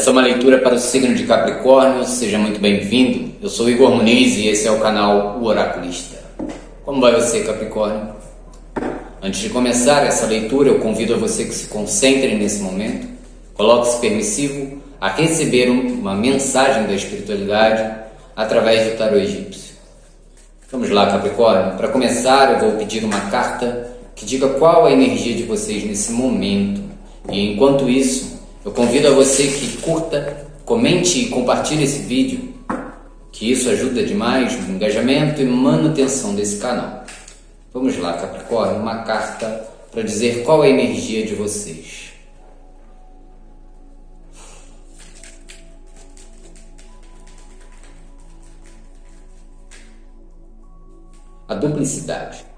Essa é uma leitura para o signo de Capricórnio, seja muito bem-vindo. Eu sou Igor Muniz e esse é o canal O Oraculista. Como vai você, Capricórnio? Antes de começar essa leitura, eu convido a você que se concentre nesse momento, coloque-se permissivo a receber uma mensagem da espiritualidade através do tarô egípcio. Vamos lá, Capricórnio. Para começar, eu vou pedir uma carta que diga qual a energia de vocês nesse momento. E enquanto isso, eu convido a você que curta, comente e compartilhe esse vídeo, que isso ajuda demais no engajamento e manutenção desse canal. Vamos lá, Capricórnio, uma carta para dizer qual é a energia de vocês. A duplicidade.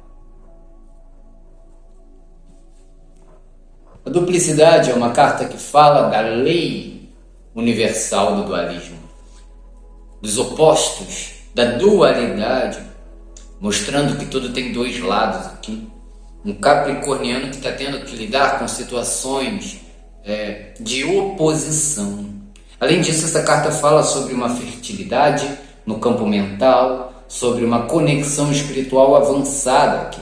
A duplicidade é uma carta que fala da lei universal do dualismo, dos opostos, da dualidade, mostrando que tudo tem dois lados aqui. Um capricorniano que está tendo que lidar com situações de oposição. Além disso, essa carta fala sobre uma fertilidade no campo mental, sobre uma conexão espiritual avançada aqui.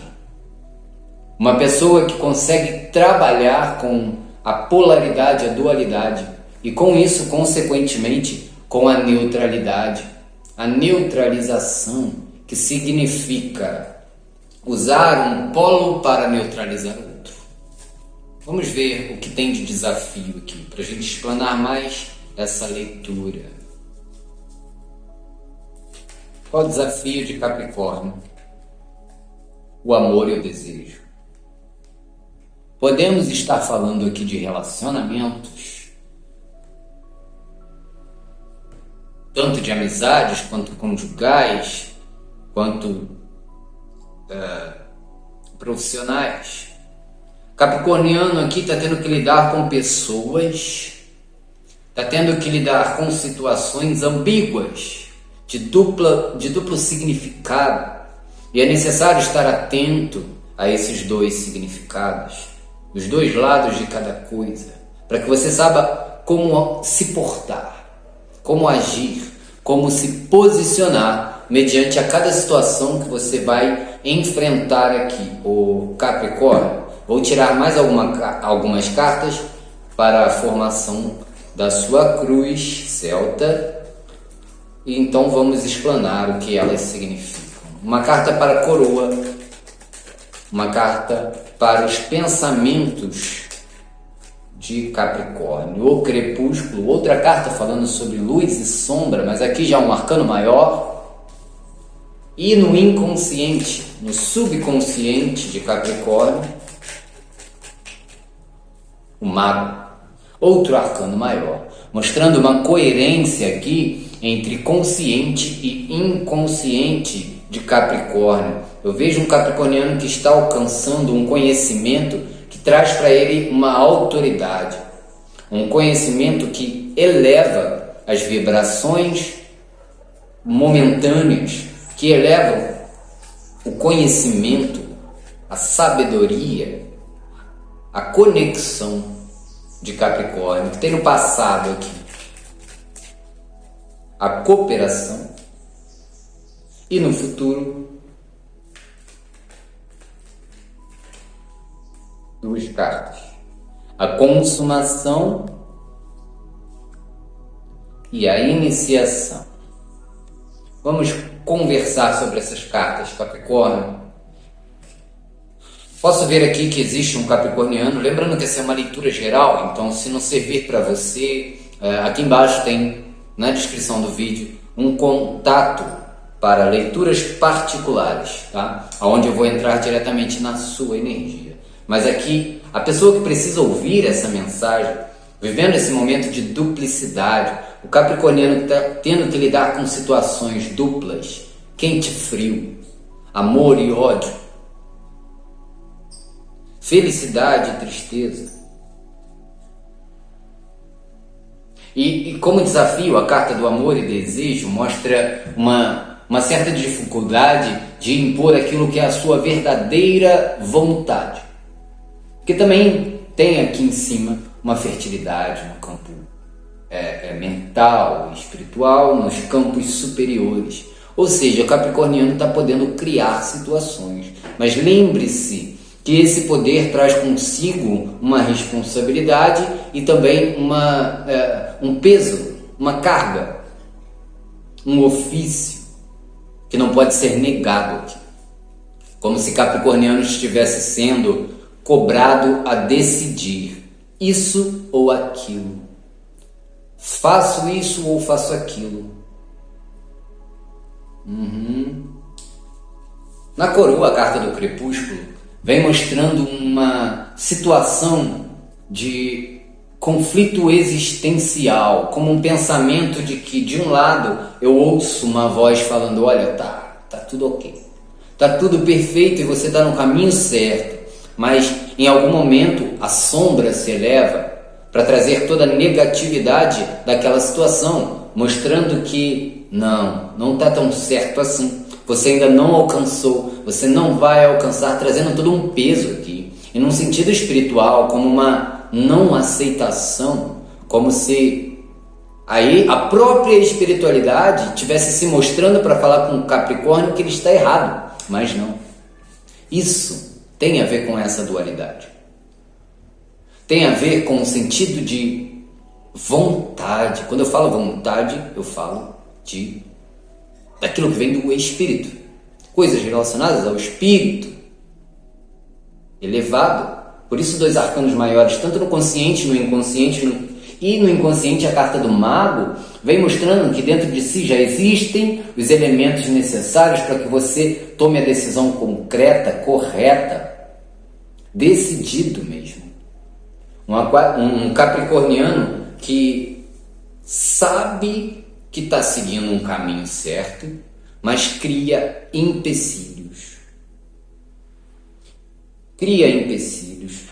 Uma pessoa que consegue trabalhar com a polaridade, a dualidade, e com isso, consequentemente, com a neutralidade, a neutralização, que significa usar um polo para neutralizar o outro. Vamos ver o que tem de desafio aqui, para a gente explanar mais essa leitura. Qual o desafio de Capricórnio? O amor e o desejo. Podemos estar falando aqui de relacionamentos, tanto de amizades, quanto conjugais, quanto profissionais. Capricorniano aqui está tendo que lidar com pessoas, está tendo que lidar com situações ambíguas, de duplo significado, e é necessário estar atento a esses dois significados, os dois lados de cada coisa, para que você saiba como se portar, como agir, como se posicionar mediante a cada situação que você vai enfrentar aqui. O Capricórnio, vou tirar mais algumas cartas para a formação da sua cruz celta, e então vamos explanar o que elas significam. Uma carta para a coroa, uma carta para os pensamentos de Capricórnio, o crepúsculo, outra carta falando sobre luz e sombra, mas aqui já um arcano maior, e no inconsciente, no subconsciente de Capricórnio, o mago, outro arcano maior, mostrando uma coerência aqui entre consciente e inconsciente de Capricórnio. Eu vejo um capricorniano que está alcançando um conhecimento que traz para ele uma autoridade, um conhecimento que eleva as vibrações momentâneas, que elevam o conhecimento, a sabedoria, a conexão de Capricórnio, que tem no passado aqui a cooperação, e no futuro duas cartas, a consumação e a iniciação. Vamos conversar sobre essas cartas, Capricórnio. Posso ver aqui que existe um capricorniano, lembrando que essa é uma leitura geral, então se não servir para você, aqui embaixo tem, na descrição do vídeo, um contato para leituras particulares, tá? Onde eu vou entrar diretamente na sua energia. Mas aqui, a pessoa que precisa ouvir essa mensagem, vivendo esse momento de duplicidade, o capricorniano está tendo que lidar com situações duplas, quente e frio, amor e ódio, felicidade e tristeza. E como desafio, a carta do amor e desejo mostra uma certa dificuldade de impor aquilo que é a sua verdadeira vontade. Que também tem aqui em cima uma fertilidade no campo mental, espiritual, nos campos superiores. Ou seja, o capricorniano está podendo criar situações. Mas lembre-se que esse poder traz consigo uma responsabilidade e também um peso, uma carga, um ofício que não pode ser negado aqui. Como se capricorniano estivesse sendo cobrado a decidir isso ou aquilo. Faço isso ou faço aquilo. Na coroa, a carta do crepúsculo vem mostrando uma situação de conflito existencial, como um pensamento de que, de um lado, eu ouço uma voz falando: olha, tá tudo ok, tá tudo perfeito e você está no caminho certo, mas em algum momento a sombra se eleva para trazer toda a negatividade daquela situação, mostrando que não está tão certo assim. Você ainda não alcançou, você não vai alcançar, trazendo todo um peso aqui. E num sentido espiritual, como uma não aceitação, como se aí a própria espiritualidade tivesse se mostrando para falar com o Capricórnio que ele está errado. Mas não. Isso tem a ver com essa dualidade. Tem a ver com o sentido de vontade. Quando eu falo vontade, eu falo daquilo que vem do espírito, coisas relacionadas ao espírito elevado. Por isso, 2 arcanos maiores, tanto no consciente, no inconsciente, e no inconsciente a carta do mago vem mostrando que dentro de si já existem os elementos necessários para que você tome a decisão concreta, correta, decidido mesmo. Um capricorniano que sabe que está seguindo um caminho certo, mas cria empecilhos.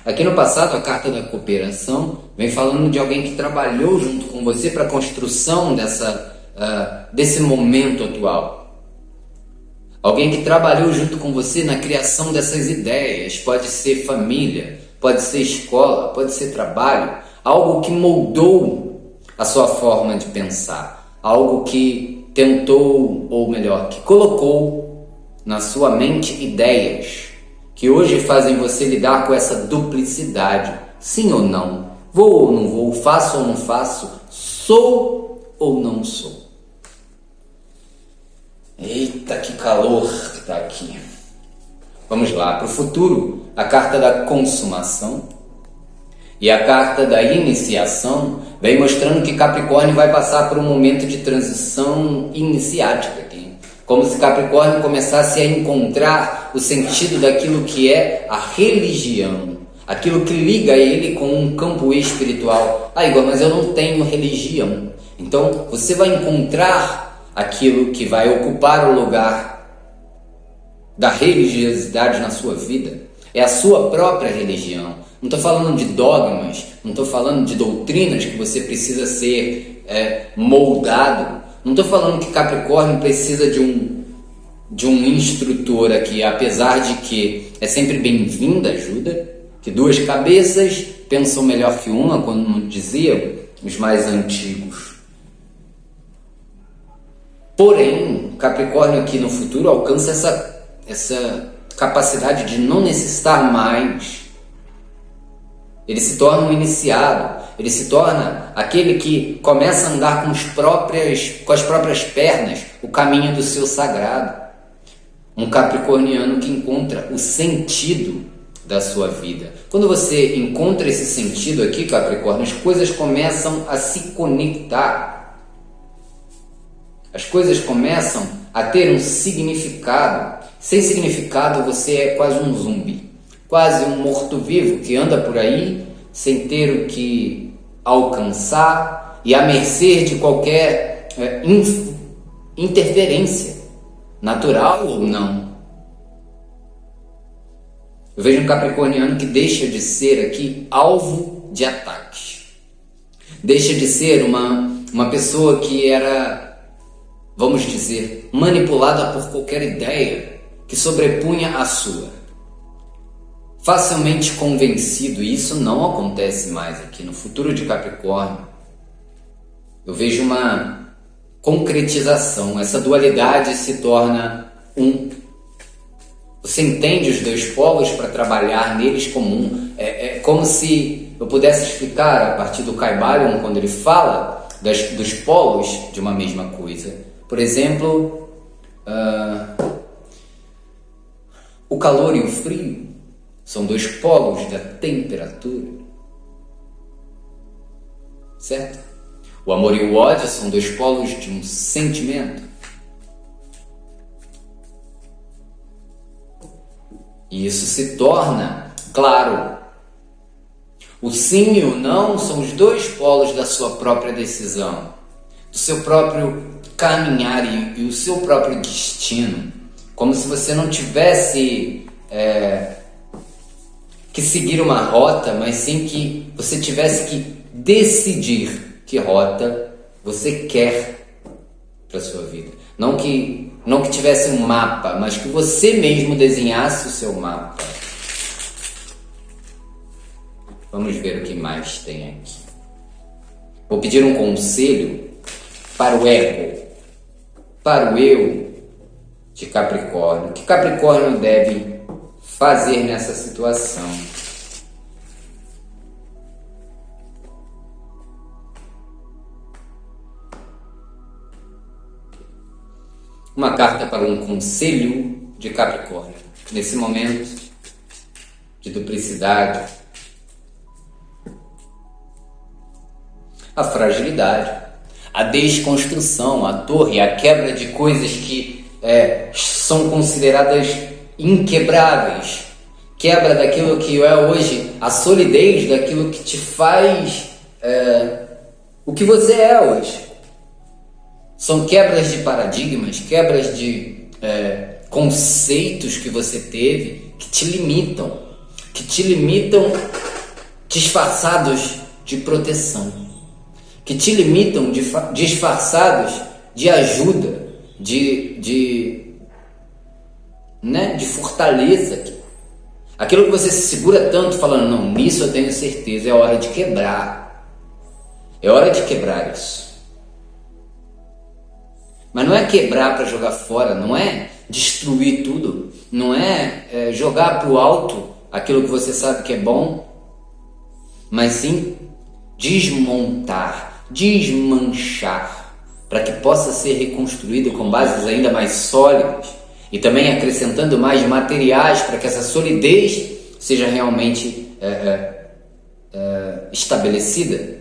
Aqui no passado, a carta da cooperação vem falando de alguém que trabalhou junto com você para a construção desse momento atual. Alguém que trabalhou junto com você na criação dessas ideias. Pode ser família, pode ser escola, pode ser trabalho. Algo que moldou a sua forma de pensar. Algo que tentou, ou melhor, que colocou na sua mente ideias que hoje fazem você lidar com essa duplicidade. Sim ou não? Vou ou não vou? Faço ou não faço? Sou ou não sou? Eita, que calor que está aqui. Vamos lá, para o futuro, a carta da consumação e a carta da iniciação vem mostrando que Capricórnio vai passar por um momento de transição iniciática aqui. Como se Capricórnio começasse a encontrar o sentido daquilo que é a religião, aquilo que liga ele com um campo espiritual. Igor, mas eu não tenho religião. Então você vai encontrar aquilo que vai ocupar o lugar da religiosidade na sua vida. É a sua própria religião. Não estou falando de dogmas, não estou falando de doutrinas que você precisa ser moldado. Não estou falando que Capricórnio precisa de um instrutor aqui, apesar de que é sempre bem-vinda ajuda, que 2 cabeças pensam melhor que uma, como diziam os mais antigos. Porém, Capricórnio aqui no futuro alcança essa capacidade de não necessitar mais. Ele se torna um iniciado, ele se torna aquele que começa a andar com as próprias pernas o caminho do seu sagrado. Um capricorniano que encontra o sentido da sua vida. Quando você encontra esse sentido aqui, Capricórnio, as coisas começam a se conectar. As coisas começam a ter um significado. Sem significado, você é quase um zumbi. Quase um morto-vivo que anda por aí sem ter o que alcançar e à mercê de qualquer interferência, natural ou não. Eu vejo um capricorniano que deixa de ser aqui alvo de ataques. Deixa de ser uma pessoa que era, vamos dizer, manipulada por qualquer ideia que sobrepunha a sua. Facilmente convencido, e isso não acontece mais aqui no futuro de Capricórnio. eu vejo uma concretização. Essa dualidade se torna um. Você entende os dois polos para trabalhar neles como um. É como se eu pudesse explicar a partir do Kybalion, quando ele fala dos polos de uma mesma coisa. Por exemplo, o calor e o frio são dois polos da temperatura, certo? O amor e o ódio são dois polos de um sentimento. E isso se torna claro. O sim e o não são os dois polos da sua própria decisão, do seu próprio caminhar e o seu próprio destino. Como se você não tivesse que seguir uma rota, mas sim que você tivesse que decidir que rota você quer para a sua vida. Não que tivesse um mapa, mas que você mesmo desenhasse o seu mapa. Vamos ver o que mais tem aqui. Vou pedir um conselho para o ego, para o eu de Capricórnio. O que Capricórnio deve fazer nessa situação? Uma carta para um conselho de Capricórnio. Nesse momento de duplicidade, a fragilidade, a desconstrução, a torre, a quebra de coisas que são consideradas inquebráveis, quebra daquilo que é hoje a solidez, daquilo que te faz o que você é hoje. São quebras de paradigmas, quebras de conceitos que você teve que te limitam disfarçados de proteção, que te limitam disfarçados de ajuda, de fortaleza. Aquilo que você se segura tanto falando, não, nisso eu tenho certeza, é hora de quebrar. É hora de quebrar isso. Mas não é quebrar para jogar fora, não é destruir tudo, não é jogar para o alto aquilo que você sabe que é bom, mas sim desmontar, desmanchar, para que possa ser reconstruído com bases ainda mais sólidas e também acrescentando mais materiais para que essa solidez seja realmente estabelecida.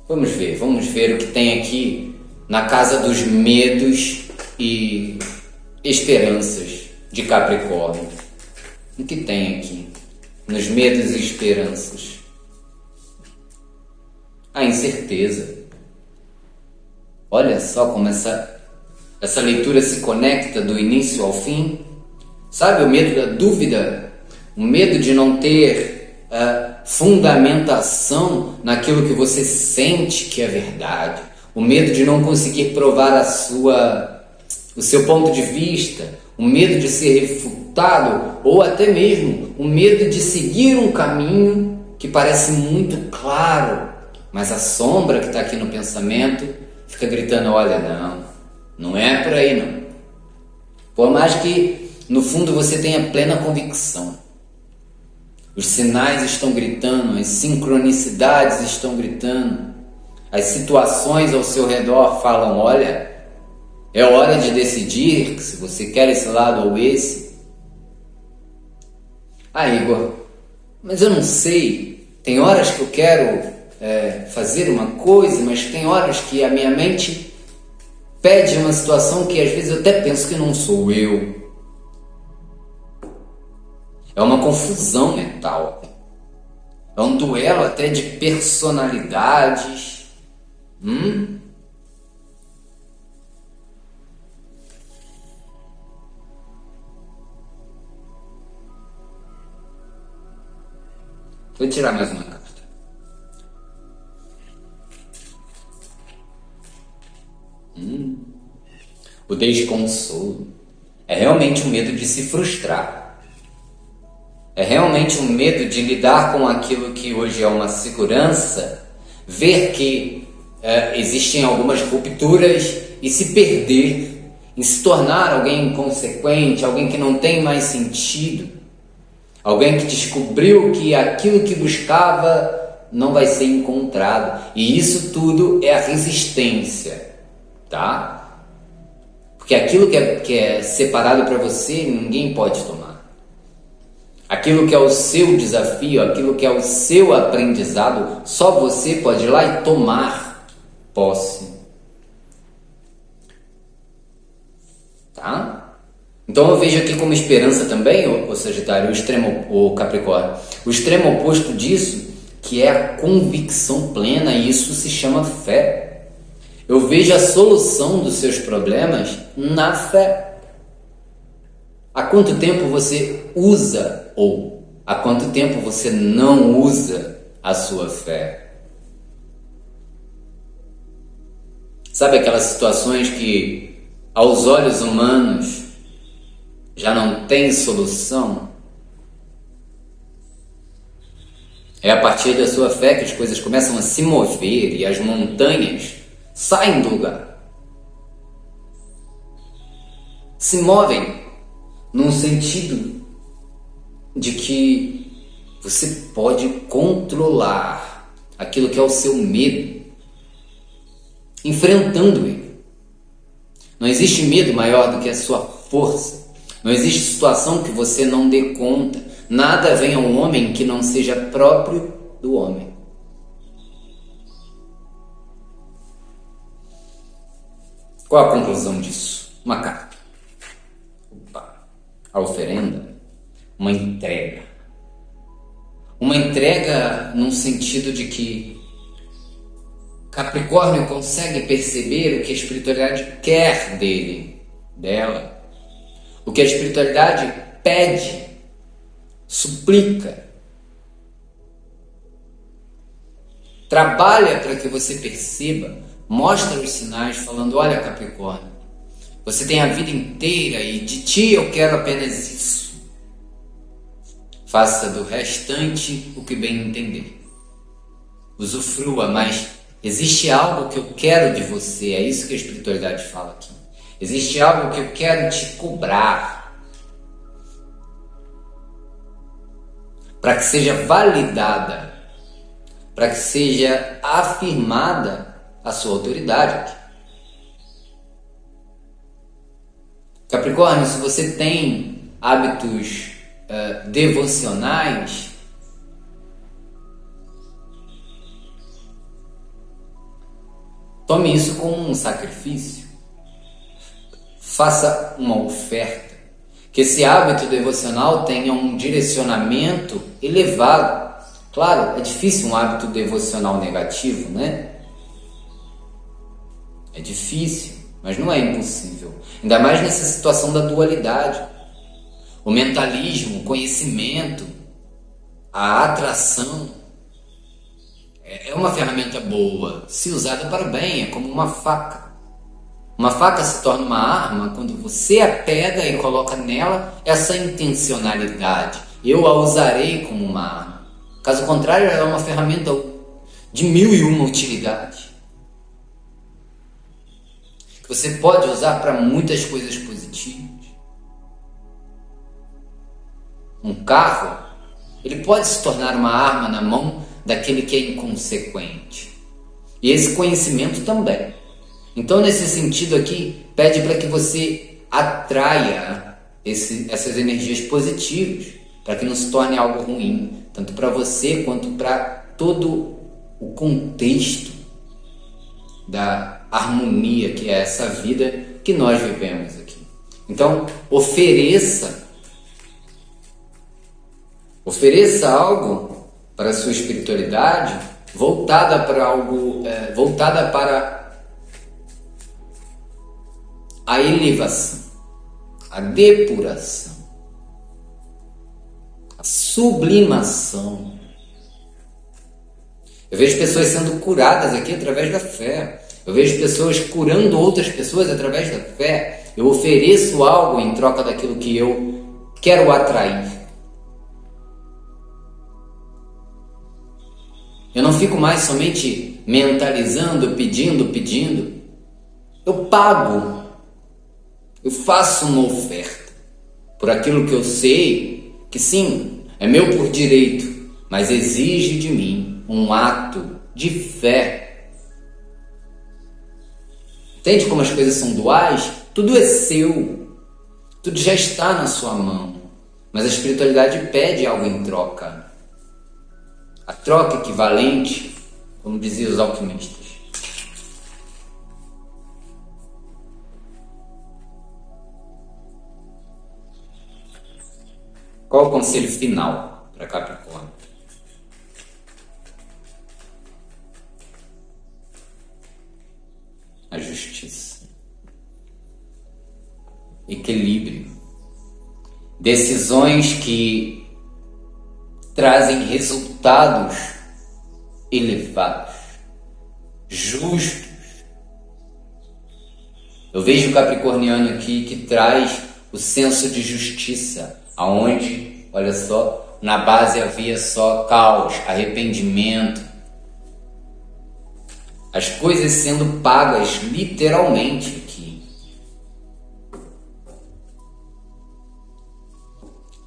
Vamos ver o que tem aqui na casa dos medos e esperanças de Capricórnio. O que tem aqui nos medos e esperanças? A incerteza. Olha só como essa leitura se conecta do início ao fim. Sabe, o medo da dúvida, o medo de não ter fundamentação naquilo que você sente que é verdade, o medo de não conseguir provar o seu ponto de vista, o medo de ser refutado, ou até mesmo o medo de seguir um caminho que parece muito claro, mas a sombra que está aqui no pensamento fica gritando, olha, não é por aí não. Por mais que no fundo você tenha plena convicção, os sinais estão gritando, as sincronicidades estão gritando, as situações ao seu redor falam, olha, é hora de decidir se você quer esse lado ou esse. Igor, mas eu não sei, tem horas que eu quero fazer uma coisa, mas tem horas que a minha mente pede uma situação que às vezes eu até penso que não sou eu. É uma confusão mental, é um duelo até de personalidades. Vou tirar mais uma carta. O desconsolo é realmente um medo de se frustrar. É realmente um medo de lidar com aquilo que hoje é uma segurança, ver que existem algumas rupturas e se perder, em se tornar alguém inconsequente, alguém que não tem mais sentido, alguém que descobriu que aquilo que buscava não vai ser encontrado. E isso tudo é a resistência, tá? Porque aquilo que é separado para você, ninguém pode tomar. Aquilo que é o seu desafio, aquilo que é o seu aprendizado, só você pode ir lá e tomar posse. Tá? Então eu vejo aqui como esperança também, o Sagitário, o Capricórnio. O extremo oposto disso, que é a convicção plena, e isso se chama fé. Eu vejo a solução dos seus problemas na fé. Há quanto tempo você usa ou há quanto tempo você não usa a sua fé? Sabe aquelas situações que aos olhos humanos já não tem solução? É a partir da sua fé que as coisas começam a se mover e as montanhas saem do lugar. Se movem num sentido de que você pode controlar aquilo que é o seu medo, enfrentando ele. Não existe medo maior do que a sua força. Não existe situação que você não dê conta. Nada vem ao homem que não seja próprio do homem. Qual a conclusão disso? Uma carta. A oferenda, uma entrega. Uma entrega num sentido de que Capricórnio consegue perceber o que a espiritualidade quer dela. O que a espiritualidade pede, suplica. Trabalha para que você perceba, mostra os sinais falando, olha Capricórnio, você tem a vida inteira e de ti eu quero apenas isso. Faça do restante o que bem entender. Usufrua, mas existe algo que eu quero de você. É isso que a espiritualidade fala aqui. Existe algo que eu quero te cobrar. Para que seja validada. Para que seja afirmada a sua autoridade aqui. Capricórnio, se você tem hábitos devocionais, tome isso como um sacrifício. Faça uma oferta. Que esse hábito devocional tenha um direcionamento elevado. Claro, é difícil um hábito devocional negativo, né? É difícil. Mas não é impossível. Ainda mais nessa situação da dualidade. O mentalismo, o conhecimento, a atração é uma ferramenta boa, se usada para o bem, é como uma faca. Uma faca se torna uma arma quando você a pega e coloca nela essa intencionalidade. Eu a usarei como uma arma. Caso contrário, ela é uma ferramenta de 1001 utilidades. Você pode usar para muitas coisas positivas. Um carro, ele pode se tornar uma arma na mão daquele que é inconsequente. E esse conhecimento também. Então, nesse sentido aqui, pede para que você atraia essas energias positivas, para que não se torne algo ruim, tanto para você quanto para todo o contexto da harmonia que é essa vida que nós vivemos aqui. Então, ofereça algo para a sua espiritualidade voltada para algo, voltada para a elevação, a depuração, a sublimação. Eu vejo pessoas sendo curadas aqui através da fé. Eu vejo pessoas curando outras pessoas através da fé. Eu ofereço algo em troca daquilo que eu quero atrair. Eu não fico mais somente mentalizando, pedindo, eu pago, eu faço uma oferta por aquilo que eu sei que sim, é meu por direito, mas exige de mim um ato de fé. Entende como as coisas são duais? Tudo é seu, tudo já está na sua mão, mas a espiritualidade pede algo em troca. A troca equivalente, como diziam os alquimistas. Qual o conselho final para Capricórnio? A justiça, equilíbrio, decisões que trazem resultados elevados, justos. Eu vejo o capricorniano aqui que traz o senso de justiça, aonde, olha só, na base havia só caos, arrependimento, as coisas sendo pagas literalmente aqui.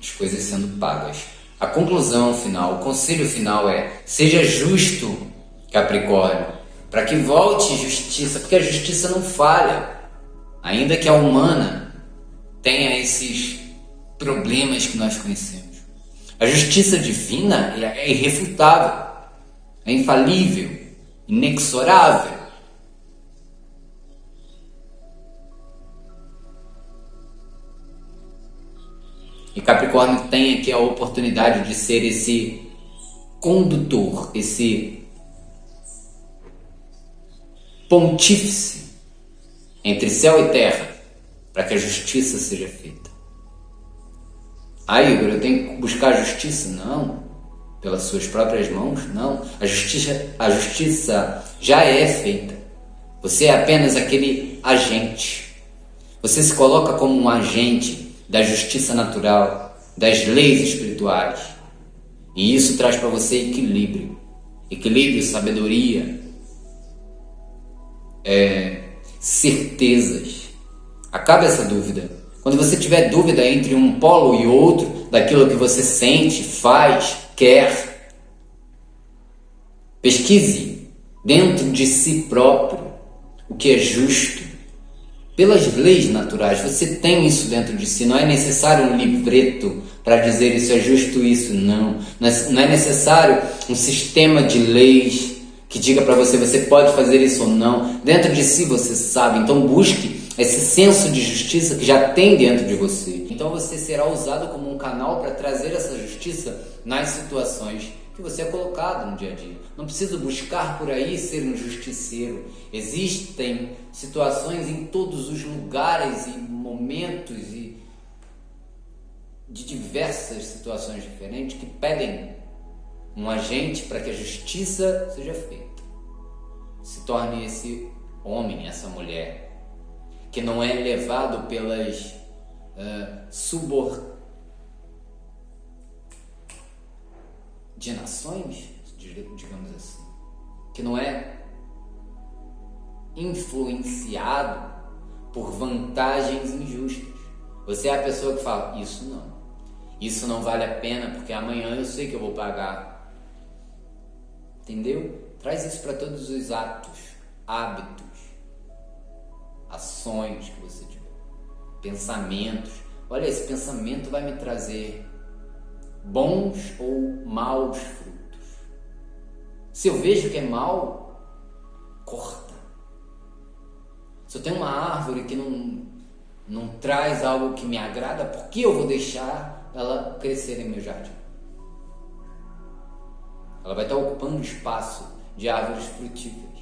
As coisas sendo pagas. A conclusão final, o conselho final é: seja justo, Capricórnio, para que volte justiça, porque a justiça não falha. Ainda que a humana tenha esses problemas que nós conhecemos. A justiça divina é irrefutável, é infalível, inexorável. E Capricórnio tem aqui a oportunidade de ser esse condutor, esse pontífice entre céu e terra, para que a justiça seja feita. Ah, Igor, eu tenho que buscar a justiça? Não. Pelas suas próprias mãos? Não. A justiça já é feita. Você é apenas aquele agente. Você se coloca como um agente da justiça natural, das leis espirituais. E isso traz para você equilíbrio. Equilíbrio, sabedoria, certezas. Acabe essa dúvida. Quando você tiver dúvida entre um polo e outro, daquilo que você sente, faz, quer, pesquise dentro de si próprio o que é justo. Pelas leis naturais, você tem isso dentro de si. Não é necessário um livreto para dizer isso é justo, isso não. Não é necessário um sistema de leis que diga para você, você pode fazer isso ou não. Dentro de si você sabe. Então busque esse senso de justiça que já tem dentro de você. Então você será usado como um canal para trazer essa justiça nas situações que você é colocado no dia a dia. Não precisa buscar por aí ser um justiceiro. Existem situações em todos os lugares e momentos e de diversas situações diferentes que pedem um agente para que a justiça seja feita. Se torne esse homem, essa mulher, que não é levado pelas subordinações, digamos assim, que não é influenciado por vantagens injustas. Você é a pessoa que fala, isso não vale a pena, porque amanhã eu sei que eu vou pagar. Entendeu? Traz isso para todos os atos, hábitos, ações que você tiver, pensamentos. Olha, esse pensamento vai me trazer bons ou maus frutos. Se eu vejo que é mal, corta. Se eu tenho uma árvore que não traz algo que me agrada, por que eu vou deixar ela crescer em meu jardim? Ela vai estar ocupando espaço de árvores frutíferas.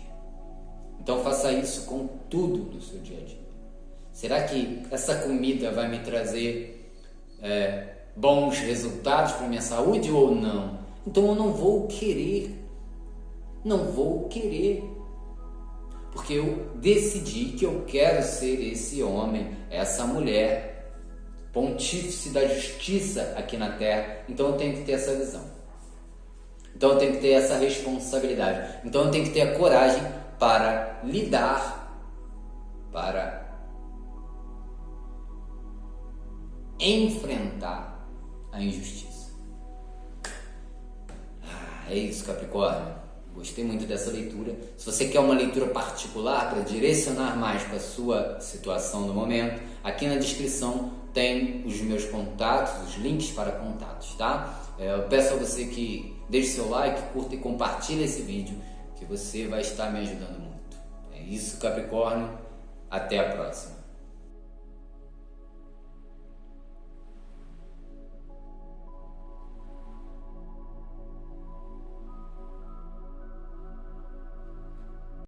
Então faça isso com tudo do seu dia a dia. Será que essa comida vai me trazer bons resultados para a minha saúde ou não? Então eu não vou querer. Porque eu decidi que eu quero ser esse homem, essa mulher, pontífice da justiça aqui na Terra. Então eu tenho que ter essa visão Então eu tenho que ter essa responsabilidade. Então eu tenho que ter a coragem para lidar, para enfrentar a injustiça. É isso, Capricórnio. Gostei muito dessa leitura. Se você quer uma leitura particular para direcionar mais para a sua situação no momento, aqui na descrição tem os meus contatos, os links para contatos, tá? Eu peço a você que deixe seu like, curta e compartilhe esse vídeo, que você vai estar me ajudando muito. É isso, Capricórnio. Até a próxima.